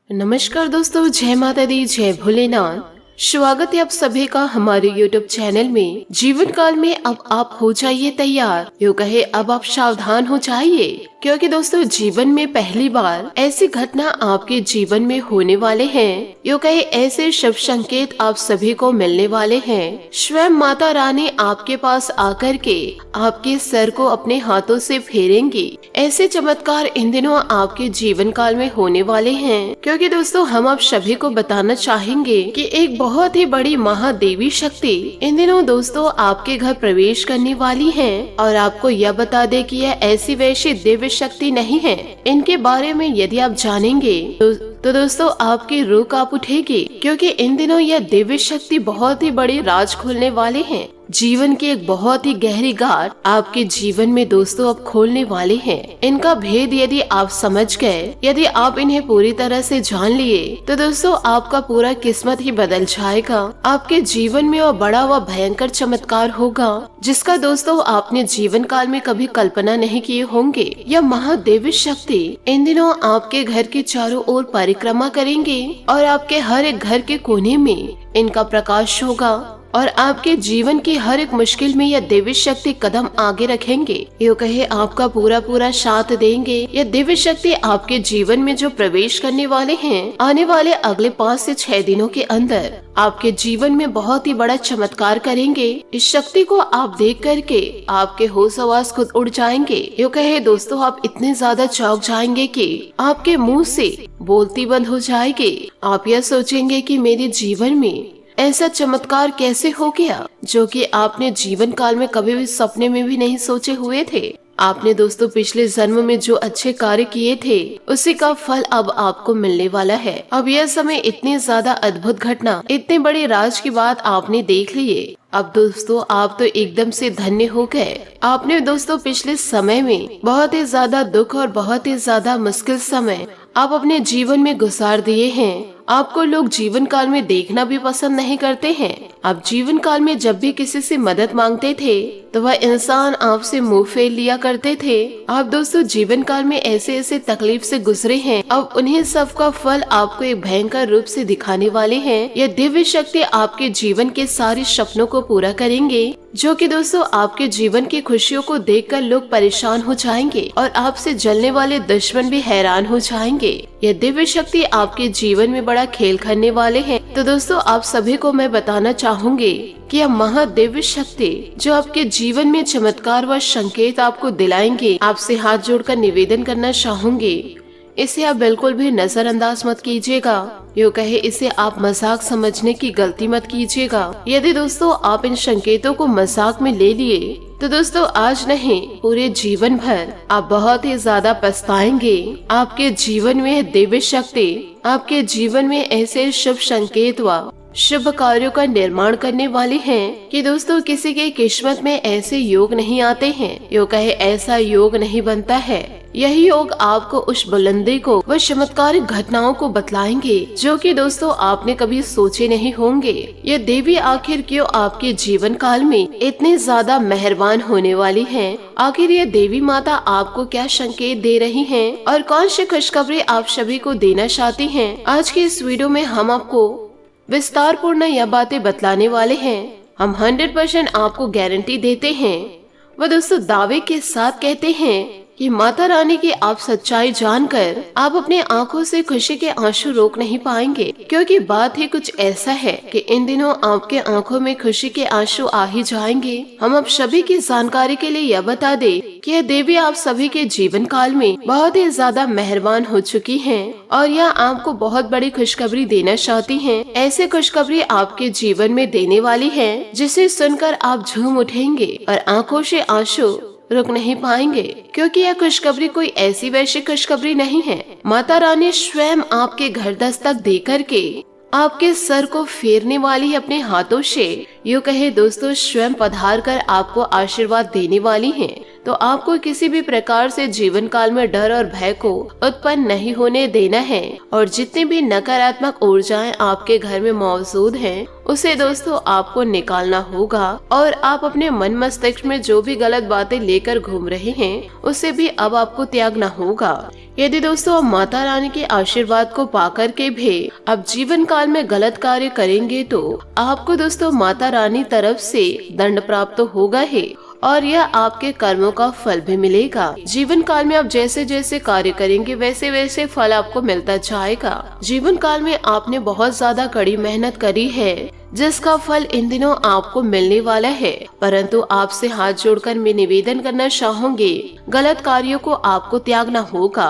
नमस्कार दोस्तों, जय माता दी, जय भोलेनाथ। स्वागत है आप सभी का हमारे YouTube चैनल में। जीवन काल में अब आप हो जाइए तैयार, यूँ कहे अब आप सावधान हो जाइए, क्योंकि दोस्तों जीवन में पहली बार ऐसी घटना आपके जीवन में होने वाले हैं। यूँ कहे ऐसे शुभ संकेत आप सभी को मिलने वाले हैं। स्वयं माता रानी आपके पास आकर के आपके सर को अपने हाथों से फेरेंगी। ऐसे चमत्कार इन दिनों आपके जीवन काल में होने वाले हैं, क्योंकि दोस्तों हम आप सभी को बताना चाहेंगे कि एक बहुत ही बड़ी महादेवी शक्ति इन दिनों दोस्तों आपके घर प्रवेश करने वाली है। और आपको यह बता दे कि यह ऐसी वैसी दिव्य शक्ति नहीं है। इनके बारे में यदि आप जानेंगे तो दोस्तों आपकी रूह कांप उठेगी, क्योंकि इन दिनों यह दिव्य शक्ति बहुत ही बड़ी राज खोलने वाले हैं। जीवन की एक बहुत ही गहरी गार आपके जीवन में दोस्तों अब खोलने वाले हैं। इनका भेद यदि आप समझ गए, यदि आप इन्हें पूरी तरह से जान लिए, तो दोस्तों आपका पूरा किस्मत ही बदल जाएगा। आपके जीवन में वह बड़ा व भयंकर चमत्कार होगा जिसका दोस्तों आपने जीवन काल में कभी कल्पना नहीं किए होंगे। यह महादेवी शक्ति इन दिनों आपके घर के चारों ओर परिक्रमा करेंगे और आपके हर एक घर के कोने में इनका प्रकाश होगा और आपके जीवन की हर एक मुश्किल में यह दिव्य शक्ति कदम आगे रखेंगे। यूँ कहे आपका पूरा साथ देंगे। यह दिव्य शक्ति आपके जीवन में जो प्रवेश करने वाले हैं, आने वाले अगले 5 से 6 दिनों के अंदर आपके जीवन में बहुत ही बड़ा चमत्कार करेंगे। इस शक्ति को आप देख करके आपके होश हवास खुद उड़ जाएंगे। यूँ कहे दोस्तों आप इतने ज्यादा चौंक जाएंगे कि आपके मुँह से बोलती बंद हो जाएगी। आप यह सोचेंगे कि मेरे जीवन में ऐसा चमत्कार कैसे हो गया जो कि आपने जीवन काल में कभी भी सपने में भी नहीं सोचे हुए थे। आपने दोस्तों पिछले जन्म में जो अच्छे कार्य किए थे उसी का फल अब आपको मिलने वाला है। अब यह समय इतनी ज्यादा अद्भुत घटना, इतने बड़े राज की बात आपने देख ली है। अब दोस्तों आप तो एकदम से धन्य हो गए। आपने दोस्तों पिछले समय में बहुत ही ज्यादा दुख और बहुत ही ज्यादा मुश्किल समय आप अपने जीवन में गुजार दिए हैं। आपको लोग जीवन काल में देखना भी पसंद नहीं करते हैं। आप जीवन काल में जब भी किसी से मदद मांगते थे तो वह इंसान आपसे मुंह फेर लिया करते थे। आप दोस्तों जीवन काल में ऐसे ऐसे तकलीफ से गुजरे हैं, अब उन्हें सब का फल आपको एक भयंकर रूप से दिखाने वाले हैं। यह दिव्य शक्ति आपके जीवन के सारे सपनों को पूरा करेंगे, जो कि दोस्तों आपके जीवन की खुशियों को देखकर लोग परेशान हो जाएंगे और आपसे जलने वाले दुश्मन भी हैरान हो जाएंगे। यह दिव्य शक्ति आपके जीवन में बड़ा खेल करने वाले हैं। तो दोस्तों आप सभी को मैं बताना चाहूंगी कि यह महादिव्य शक्ति जो आपके जीवन में चमत्कार व संकेत आपको दिलाएंगे, आपसे हाथ जोड़कर निवेदन करना चाहूंगी, इसे आप बिल्कुल भी नजरअंदाज मत कीजिएगा। यूँ कहे इसे आप मजाक समझने की गलती मत कीजिएगा। यदि दोस्तों आप इन संकेतों को मजाक में ले लिए तो दोस्तों आज नहीं पूरे जीवन भर आप बहुत ही ज्यादा पछताएंगे। आपके जीवन में दिव्य शक्ति आपके जीवन में ऐसे शुभ संकेत व शुभ कार्यों का निर्माण करने वाले हैं कि दोस्तों किसी के किस्मत में ऐसे योग नहीं आते हैं। यूँ कहे ऐसा योग नहीं बनता है। यही योग आपको उस बुलंदी को व चमत्कारिक घटनाओं को बतलाएंगे जो कि दोस्तों आपने कभी सोचे नहीं होंगे। ये देवी आखिर क्यों आपके जीवन काल में इतने ज्यादा मेहरबान होने वाली हैं? आखिर ये देवी माता आपको क्या संकेत दे रही हैं और कौन सी खुशखबरी आप सभी को देना चाहती हैं? आज की इस वीडियो में हम आपको विस्तार पूर्ण यह बातें बतलाने वाले हैं। हम 100% आपको गारंटी देते हैं व दोस्तों दावे के साथ कहते हैं कि माता रानी की आप सच्चाई जानकर आप अपने आंखों से खुशी के आंसू रोक नहीं पाएंगे, क्योंकि बात ही कुछ ऐसा है कि इन दिनों आपके आंखों में खुशी के आंसू आ ही जाएंगे। हम आप सभी की जानकारी के लिए यह बता दे कि यह देवी आप सभी के जीवन काल में बहुत ही ज्यादा मेहरबान हो चुकी हैं और यह आपको बहुत बड़ी खुशखबरी देना चाहती हैं। ऐसे खुशखबरी आपके जीवन में देने वाली है जिसे सुनकर आप झूम उठेंगे और आंखों से आंसू रुक नहीं पाएंगे, क्योंकि यह खुशखबरी कोई ऐसी वैसी खुशखबरी नहीं है। माता रानी स्वयं आपके घर दस्तक देकर के आपके सर को फेरने वाली है अपने हाथों से। यूँ कहे दोस्तों स्वयं पधार कर आपको आशीर्वाद देने वाली हैं। तो आपको किसी भी प्रकार से जीवन काल में डर और भय को उत्पन्न नहीं होने देना है और जितनी भी नकारात्मक ऊर्जाएं आपके घर में मौजूद हैं उसे दोस्तों आपको निकालना होगा और आप अपने मन मस्तिष्क में जो भी गलत बातें लेकर घूम रहे हैं उसे भी अब आपको त्यागना होगा। यदि दोस्तों आप माता रानी के आशीर्वाद को पाकर के भी अब जीवन काल में गलत कार्य करेंगे तो आपको दोस्तों माता रानी तरफ से दंड प्राप्त होगा ही और यह आपके कर्मों का फल भी मिलेगा। जीवन काल में आप जैसे जैसे कार्य करेंगे वैसे वैसे फल आपको मिलता जाएगा। जीवन काल में आपने बहुत ज्यादा कड़ी मेहनत करी है जिसका फल इन दिनों आपको मिलने वाला है, परंतु आपसे हाथ जोड़कर मैं निवेदन करना चाहूंगी गलत कार्यों को आपको त्यागना होगा।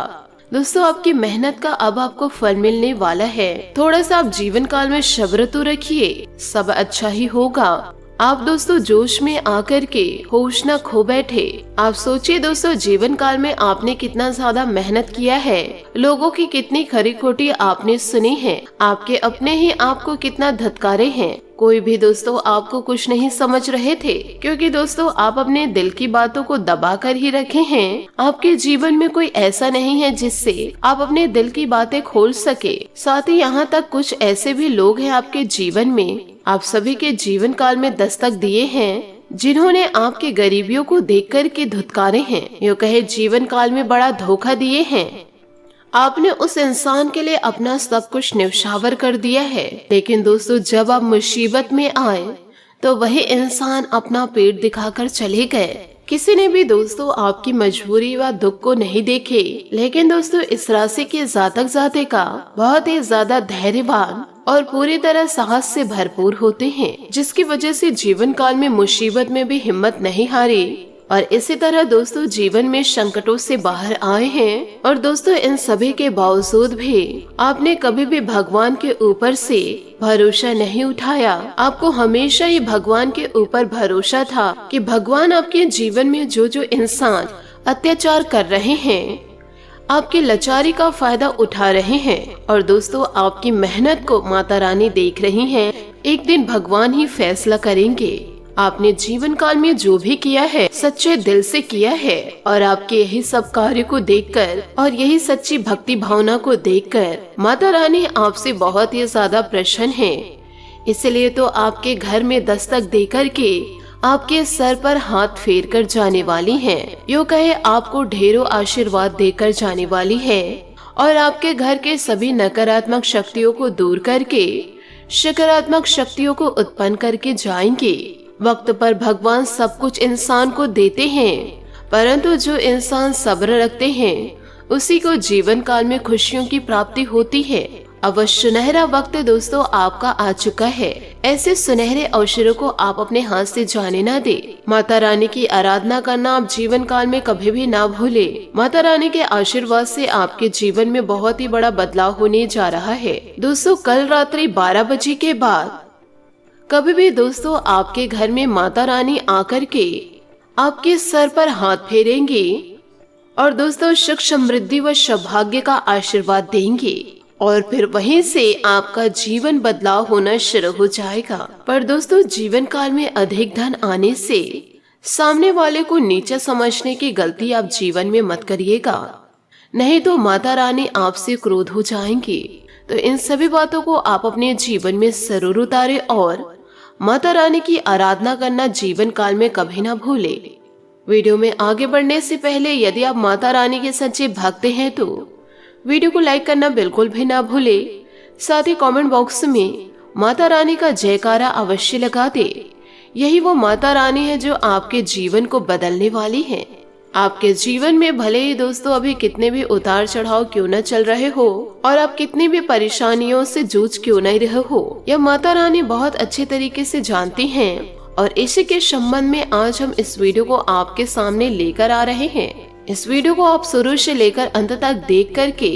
दोस्तों आपकी मेहनत का अब आपको फल मिलने वाला है। थोड़ा सा आप जीवन काल में सब्र तो रखिए, सब अच्छा ही होगा। आप दोस्तों जोश में आकर के होश न खो बैठे। आप सोचिए दोस्तों जीवन काल में आपने कितना ज्यादा मेहनत किया है, लोगों की कितनी खरी खोटी आपने सुनी है, आपके अपने ही आपको कितना धत्कारे हैं। कोई भी दोस्तों आपको कुछ नहीं समझ रहे थे क्योंकि दोस्तों आप अपने दिल की बातों को दबा कर ही रखे हैं। आपके जीवन में कोई ऐसा नहीं है जिससे आप अपने दिल की बातें खोल सके। साथ ही यहाँ तक कुछ ऐसे भी लोग हैं आपके जीवन में, आप सभी के जीवन काल में दस्तक दिए हैं जिन्होंने आपकी गरीबियों को देख कर के धुतकारे हैं, यूँ कहे जीवन काल में बड़ा धोखा दिए हैं। आपने उस इंसान के लिए अपना सब कुछ न्यौछावर कर दिया है, लेकिन दोस्तों जब आप मुसीबत में आए तो वही इंसान अपना पेट दिखाकर चले गए। किसी ने भी दोस्तों आपकी मजबूरी व दुख को नहीं देखे, लेकिन दोस्तों इस राशि के जातक जातिका बहुत ही ज्यादा धैर्यवान और पूरी तरह साहस से भरपूर होते हैं, जिसकी वजह से जीवन काल में मुसीबत में भी हिम्मत नहीं हारी और इसी तरह दोस्तों जीवन में संकटों से बाहर आए हैं। और दोस्तों इन सभी के बावजूद भी आपने कभी भी भगवान के ऊपर से भरोसा नहीं उठाया। आपको हमेशा ही भगवान के ऊपर भरोसा था कि भगवान आपके जीवन में जो जो इंसान अत्याचार कर रहे हैं आपकी लाचारी का फायदा उठा रहे हैं और दोस्तों आपकी मेहनत को माता रानी देख रही हैं। एक दिन भगवान ही फैसला करेंगे। आपने जीवन काल में जो भी किया है सच्चे दिल से किया है और आपके यही सब कार्य को देखकर और यही सच्ची भक्ति भावना को देखकर माता रानी आपसे बहुत ही ज्यादा प्रसन्न है। इसलिए तो आपके घर में दस्तक देकर के आपके सर पर हाथ फेर कर जाने वाली हैं। यूँ कहे आपको ढेरों आशीर्वाद देकर जाने वाली है और आपके घर के सभी नकारात्मक शक्तियों को दूर करके सकारात्मक शक्तियों को उत्पन्न करके जाएंगे। वक्त पर भगवान सब कुछ इंसान को देते हैं, परंतु जो इंसान सब्र रखते हैं उसी को जीवन काल में खुशियों की प्राप्ति होती है। अब सुनहरा वक्त दोस्तों आपका आ चुका है। ऐसे सुनहरे अवसरों को आप अपने हाथ से जाने ना दे। माता रानी की आराधना करना आप जीवन काल में कभी भी ना भूले। माता रानी के आशीर्वाद से आपके जीवन में बहुत ही बड़ा बदलाव होने जा रहा है। दोस्तों कल रात्रि 12 बजे के बाद कभी भी दोस्तों आपके घर में माता रानी आकर के आपके सर पर हाथ फेरेंगे और दोस्तों सुख समृद्धि व सौभाग्य का आशीर्वाद देंगे और फिर वहीं से आपका जीवन बदलाव होना शुरू हो जाएगा। पर दोस्तों जीवन काल में अधिक धन आने से सामने वाले को नीचा समझने की गलती आप जीवन में मत करिएगा, नहीं तो माता रानी आपसे क्रोध हो जाएंगी। तो इन सभी बातों को आप अपने जीवन में जरूर उतारे और माता रानी की आराधना करना जीवन काल में कभी ना भूले। वीडियो में आगे बढ़ने से पहले यदि आप माता रानी के सच्चे भक्त हैं तो वीडियो को लाइक करना बिल्कुल भी ना भूले। साथ ही कमेंट बॉक्स में माता रानी का जयकारा अवश्य लगा दे। यही वो माता रानी है जो आपके जीवन को बदलने वाली है। आपके जीवन में भले ही दोस्तों अभी कितने भी उतार चढ़ाव क्यों न चल रहे हो और आप कितनी भी परेशानियों से जूझ क्यों नहीं रहे हो, यह माता रानी बहुत अच्छे तरीके से जानती हैं और इसी के संबंध में आज हम इस वीडियो को आपके सामने लेकर आ रहे हैं। इस वीडियो को आप शुरू से लेकर अंत तक देख करके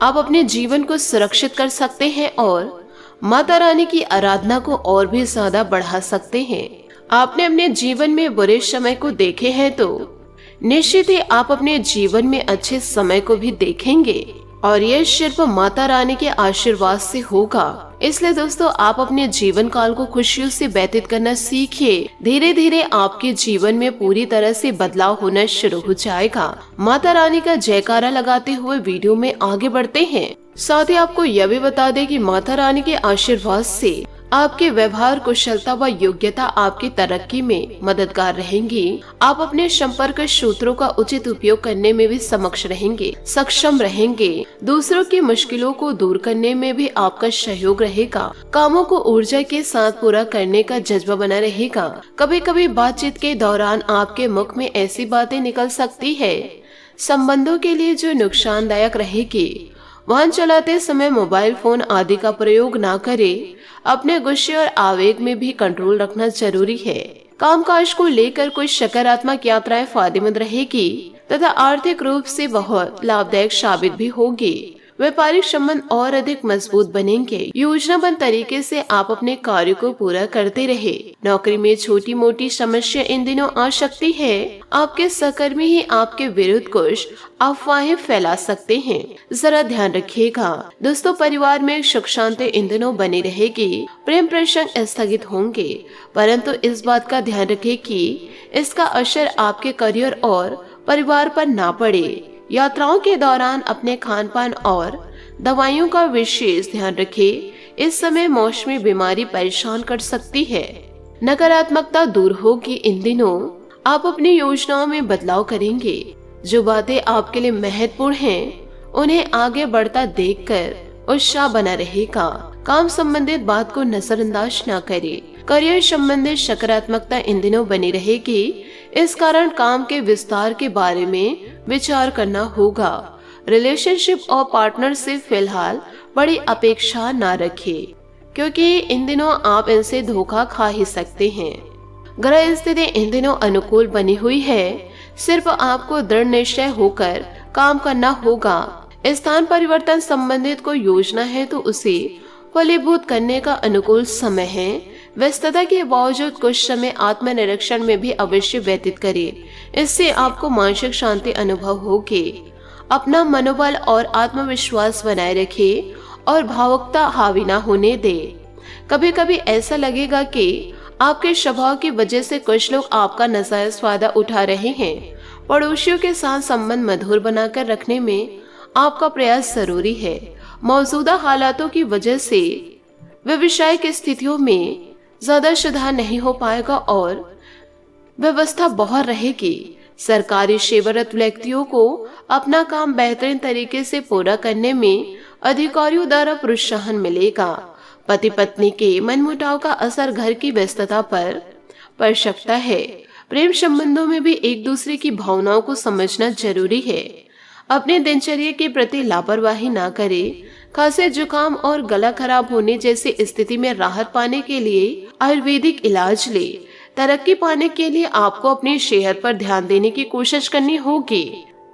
आप अपने जीवन को सुरक्षित कर सकते हैं और माता रानी की आराधना को और भी ज्यादा बढ़ा सकते हैं। आपने अपने जीवन में बुरे समय को देखे हैं तो निश्चित ही आप अपने जीवन में अच्छे समय को भी देखेंगे और यह सिर्फ माता रानी के आशीर्वाद से होगा। इसलिए दोस्तों आप अपने जीवन काल को खुशियों से व्यतीत करना सीखिए। धीरे धीरे आपके जीवन में पूरी तरह से बदलाव होना शुरू हो जाएगा। माता रानी का जयकारा लगाते हुए वीडियो में आगे बढ़ते हैं। साथ ही आपको यह भी बता दें कि माता रानी के आशीर्वाद से आपके व्यवहार कुशलता व योग्यता आपकी तरक्की में मददगार रहेंगी। आप अपने संपर्क सूत्रों का उचित उपयोग करने में भी सक्षम रहेंगे। दूसरों की मुश्किलों को दूर करने में भी आपका सहयोग रहेगा। कामों को ऊर्जा के साथ पूरा करने का जज्बा बना रहेगा। कभी कभी बातचीत के दौरान आपके मुख में ऐसी बातें निकल सकती है संबंधों के लिए जो नुकसानदायक रहेगी। वाहन चलाते समय मोबाइल फोन आदि का प्रयोग ना करें। अपने गुस्से और आवेग में भी कंट्रोल रखना जरूरी है। कामकाज को लेकर कोई सकारात्मक यात्राएं फायदेमंद रहेगी तथा आर्थिक रूप से बहुत लाभदायक साबित भी होगी। व्यापारिक संबंध और अधिक मजबूत बनेंगे। योजनाबद्ध तरीके से आप अपने कार्य को पूरा करते रहे। नौकरी में छोटी मोटी समस्या इन दिनों आ सकती है। आपके सहकर्मी ही आपके विरुद्ध कुछ अफवाहें फैला सकते हैं, जरा ध्यान रखिएगा। दोस्तों, परिवार में सुख शांति इन दिनों बनी रहेगी। प्रेम प्रसंग स्थगित होंगे, परंतु इस बात का ध्यान रखें कि इसका असर आपके करियर और परिवार पर ना पड़े। यात्राओं के दौरान अपने खान पान और दवाइयों का विशेष ध्यान रखें। इस समय मौसमी बीमारी परेशान कर सकती है। नकारात्मकता दूर होगी। इन दिनों आप अपनी योजनाओं में बदलाव करेंगे। जो बातें आपके लिए महत्वपूर्ण हैं, उन्हें आगे बढ़ता देखकर उत्साह बना रहेगा। काम संबंधित बात को नजरअंदाज न करें। करियर संबंधित सकारात्मकता इन दिनों बनी रहेगी। इस कारण काम के विस्तार के बारे में विचार करना होगा। रिलेशनशिप और पार्टनर से फिलहाल बड़ी अपेक्षा न रखें, क्योंकि इन दिनों आप इनसे धोखा खा ही सकते हैं। ग्रह स्थिति इन दिनों अनुकूल बनी हुई है। सिर्फ आपको दृढ़ निश्चय होकर काम करना होगा। स्थान परिवर्तन संबंधित कोई योजना है तो उसे फलीभूत करने का अनुकूल समय है। व्यस्तता के बावजूद कुछ समय आत्मनिरीक्षण में भी अवश्य व्यतीत करें। इससे आपको मानसिक शांति अनुभव होगी। अपना मनोबल और आत्मविश्वास बनाए रखें और भावुकता हावी न होने दें। कभी कभी ऐसा लगेगा कि आपके स्वभाव की वजह से कुछ लोग आपका नाजायज फायदा उठा रहे हैं। पड़ोसियों के साथ संबंध मधुर बनाकर रखने में आपका प्रयास जरूरी है। मौजूदा हालातों की वजह से व्यवसायिक स्थितियों में ज्यादा सुधार नहीं हो पाएगा और व्यवस्था बहुत रहेगी। सरकारी सेवारत व्यक्तियों को अपना काम बेहतरीन तरीके से पूरा करने में अधिकारियों द्वारा प्रोत्साहन मिलेगा। पति पत्नी के मनमुटाव का असर घर की व्यस्तता पर पड़ सकता है। प्रेम संबंधों में भी एक दूसरे की भावनाओं को समझना जरूरी है। अपने दिनचर्या के प्रति लापरवाही ना करें। खांसी, जुकाम और गला खराब होने जैसी स्थिति में राहत पाने के लिए आयुर्वेदिक इलाज ले। तरक्की पाने के लिए आपको अपनी सेहत पर ध्यान देने की कोशिश करनी होगी,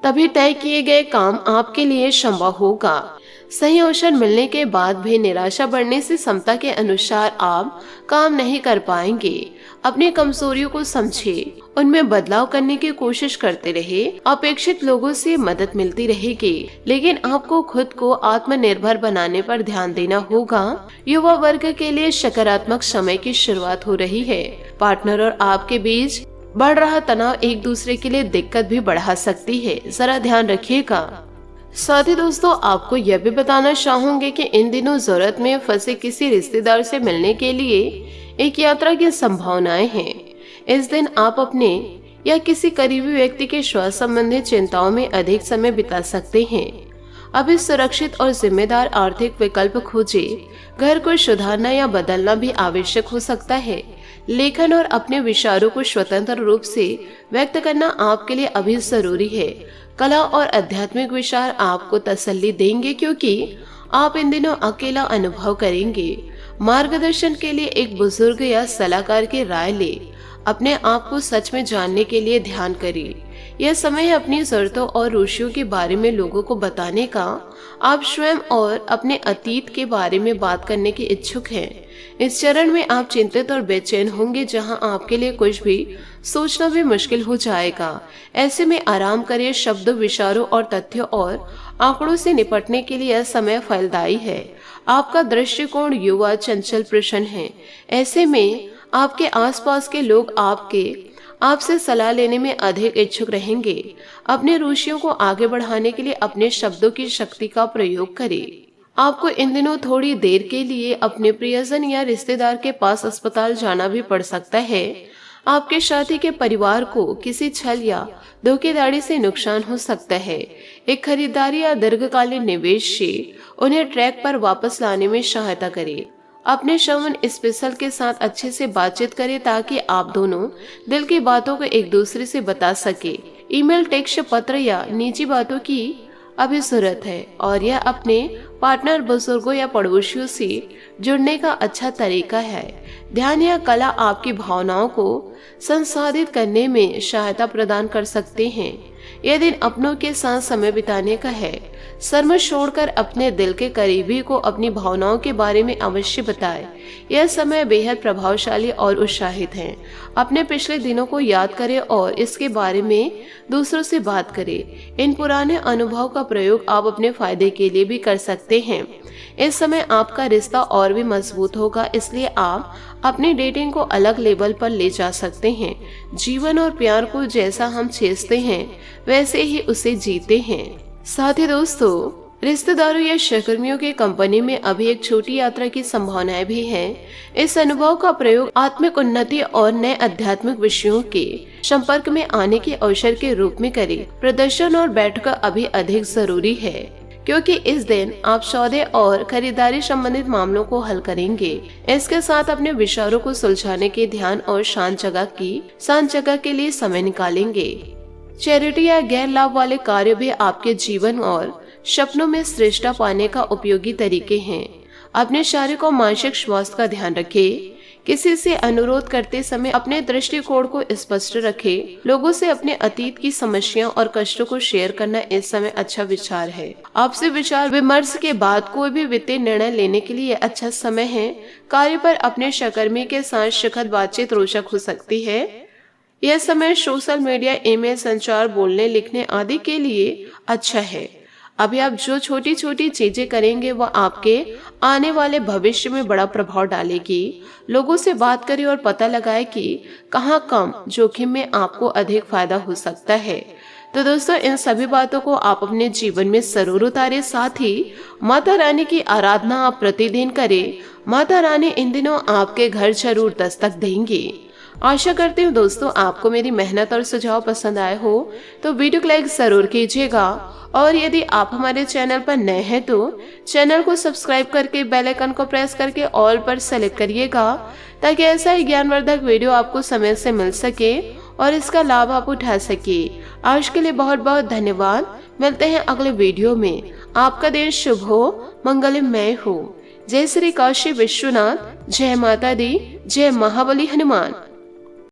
तभी तय किए गए काम आपके लिए संभव होगा। सही अवसर मिलने के बाद भी निराशा बढ़ने से क्षमता के अनुसार आप काम नहीं कर पाएंगे। अपनी कमजोरियों को समझे, उनमें बदलाव करने की कोशिश करते रहे। अपेक्षित लोगों से मदद मिलती रहेगी, लेकिन आपको खुद को आत्मनिर्भर बनाने पर ध्यान देना होगा। युवा वर्ग के लिए सकारात्मक समय की शुरुआत हो रही है। पार्टनर और आपके बीच बढ़ रहा तनाव एक दूसरे के लिए दिक्कत भी बढ़ा सकती है, जरा ध्यान रखिएगा। साथ ही दोस्तों, आपको यह भी बताना चाहूंगे कि इन दिनों जरूरत में फंसे किसी रिश्तेदार से मिलने के लिए एक यात्रा की संभावनाएं हैं। इस दिन आप अपने या किसी करीबी व्यक्ति के स्वास्थ्य संबंधी चिंताओं में अधिक समय बिता सकते हैं। अभी सुरक्षित और जिम्मेदार आर्थिक विकल्प खोजे। घर को सुधारना या बदलना भी आवश्यक हो सकता है। लेखन और अपने विचारों को स्वतंत्र रूप से व्यक्त करना आपके लिए अभी जरूरी है। कला और आध्यात्मिक विचार आपको तसल्ली देंगे, क्योंकि आप इन दिनों अकेला अनुभव करेंगे। मार्गदर्शन के लिए एक बुजुर्ग या सलाहकार की राय ले। अपने आप को सच में जानने के लिए ध्यान करिए। यह समय अपनी जरूरतों और रुचियों के बारे में लोगों को बताने का। आप स्वयं और अपने अतीत के बारे में बात करने के इच्छुक हैं। इस चरण में आप चिंतित और बेचैन होंगे, जहां आपके लिए कुछ भी सोचना भी मुश्किल हो जाएगा। ऐसे में आराम करिए। शब्दों, विचारों और तथ्यों और आंकड़ों से निपटने के लिए यह समय फलदायी है। आपका दृष्टिकोण युवा, चंचल, प्रसन्न है। ऐसे में आपके आसपास के लोग आपसे सलाह लेने में अधिक इच्छुक रहेंगे। अपने रुचियों को आगे बढ़ाने के लिए अपने शब्दों की शक्ति का प्रयोग करें। आपको इन दिनों थोड़ी देर के लिए अपने प्रियजन या रिश्तेदार के पास अस्पताल जाना भी पड़ सकता है। आपके साथी के परिवार को किसी छल या धोखेधड़ी से नुकसान हो सकता है। एक खरीदारी या दीर्घकालीन निवेश से उन्हें ट्रैक पर वापस लाने में सहायता करें। अपने श्रवण स्पेशल के साथ अच्छे से बातचीत करें ताकि आप दोनों दिल की बातों को एक दूसरे से बता सके। ईमेल, टेक्स्ट, पत्र या निजी बातों की अभी जरूरत है और यह अपने पार्टनर, बुजुर्गों या पड़ोसियों से जुड़ने का अच्छा तरीका है। ध्यान या कला आपकी भावनाओं को संसाधित करने में सहायता प्रदान कर सकते हैं। यह दिन अपनों के साथ समय बिताने का है। शर्म छोड़कर अपने दिल के करीबी को अपनी भावनाओं के बारे में अवश्य बताएं। यह समय बेहद प्रभावशाली और उत्साहित है। अपने पिछले दिनों को याद करें और इसके बारे में दूसरों से बात करें। इन पुराने अनुभव का प्रयोग आप अपने फायदे के लिए भी कर सकते हैं। इस समय आपका रिश्ता और भी मजबूत होगा, इसलिए आप अपनी डेटिंग को अलग लेवल पर ले जा सकते हैं। जीवन और प्यार को जैसा हम चेसते हैं वैसे ही उसे जीते हैं। साथ ही दोस्तों, रिश्तेदारों या सहकर्मियों की कंपनी में अभी एक छोटी यात्रा की संभावनाएं भी हैं। इस अनुभव का प्रयोग आत्मिक उन्नति और नए आध्यात्मिक विषयों के संपर्क में आने के अवसर के रूप में करें। प्रदर्शन और बैठक अभी अधिक जरूरी है क्योंकि इस दिन आप सौदे और खरीदारी संबंधित मामलों को हल करेंगे। इसके साथ अपने विचारों को सुलझाने के ध्यान और शांत जगह के लिए समय निकालेंगे। चैरिटी या गैर लाभ वाले कार्य भी आपके जीवन और सपनों में श्रेष्ठता पाने का उपयोगी तरीके हैं। अपने शारीरिक और मानसिक स्वास्थ्य का ध्यान रखें। किसी से अनुरोध करते समय अपने दृष्टिकोण को स्पष्ट रखें। लोगों से अपने अतीत की समस्याओं और कष्टों को शेयर करना इस समय अच्छा विचार है। आपसे विचार विमर्श के बाद कोई भी वित्तीय निर्णय लेने के लिए अच्छा समय है। कार्य पर अपने सहकर्मी के साथ सुखद बातचीत रोचक हो सकती है। यह समय सोशल मीडिया, ईमेल, संचार, बोलने, लिखने आदि के लिए अच्छा है। अभी आप जो छोटी छोटी चीजें करेंगे वह आपके आने वाले भविष्य में बड़ा प्रभाव डालेगी। लोगों से बात करें और पता लगाएं कि कहाँ कम जोखिम में आपको अधिक फायदा हो सकता है। तो दोस्तों, इन सभी बातों को आप अपने जीवन में जरूर उतारें। साथ ही माता रानी की आराधना आप प्रतिदिन करें। माता रानी इन दिनों आपके घर जरूर दस्तक देंगी। आशा करती हूँ दोस्तों आपको मेरी मेहनत और सुझाव पसंद आए हो तो वीडियो को लाइक जरूर कीजिएगा और यदि आप हमारे चैनल पर नए हैं तो चैनल को सब्सक्राइब करके बेल आइकन को प्रेस करके ऑल पर सेलेक्ट करिएगा ताकि ऐसा ही ज्ञानवर्धक वीडियो आपको समय से मिल सके और इसका लाभ आप उठा सके। आज के लिए बहुत बहुत धन्यवाद। मिलते हैं अगले वीडियो में। आपका दिन शुभ हो, मंगलमय हो। जय श्री काशी विश्वनाथ, जय माता दी, जय महाबली हनुमान।